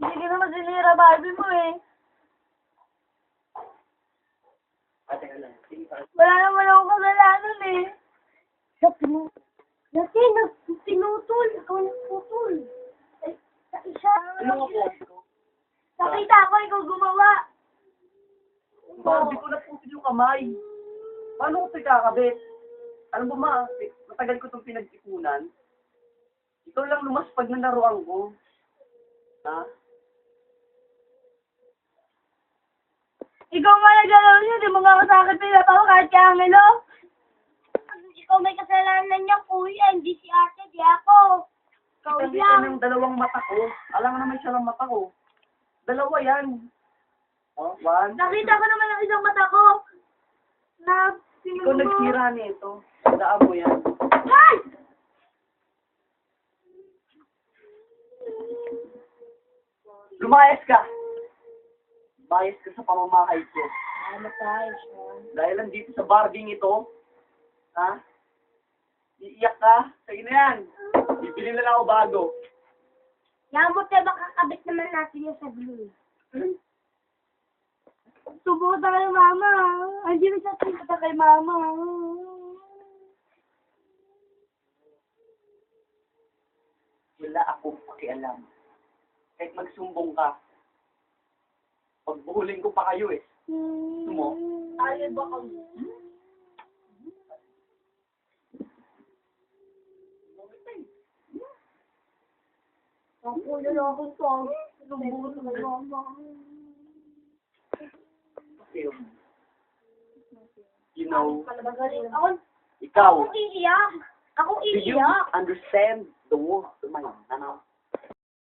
Hindi ka naman sinira Barbie mo eh. Wala naman ako kasalanan eh. Dati, pinutol. Ikaw nagputol. Eh, sa isa. Ano nga po? Nakita ko ikaw gumawa. Barbie ko naputol yung kamay. Paano ko ito kakabit? Alam mo ma, matagal ko itong pinag-ipunan. Ikaw lang lumaspag na laruan ko. Ha? Ikaw nga nagalaw niya, di mo nga masakit pinatawa kahit kamelo. Ikaw may kasalanan niya, kuya. Hindi si ate, di ako. Ikaw Kita lang. ng dalawang mata ko. Alam mo naman siya ng mata ko. Dalawa yan. Oh, one. Nakita ko naman ang isang mata ko. Na, Ikaw nagsira nito. Daan mo yan. Ay! Lumayas ka! Bias ka sa pamamahay ko. Ano tayo siya? Dahil lang dito sa barbing ito, ha? Iiyak ka? Sige na yan. Bibili na lang ako bago. Yamot na baka kabit naman natin yung sa blue. Subukan na kay mama. Hindi na siya subukan kay mama. Wala akong pakialam. Kahit magsumbong ka, pagbuhulin ko pa kayo eh. Gusto mo? Tayo ba kami? Ako yun ako to. Subukan na kay mama. You know, Ako, ikaw, ako iiyak. Ako do you iiyak. understand the words of my ano?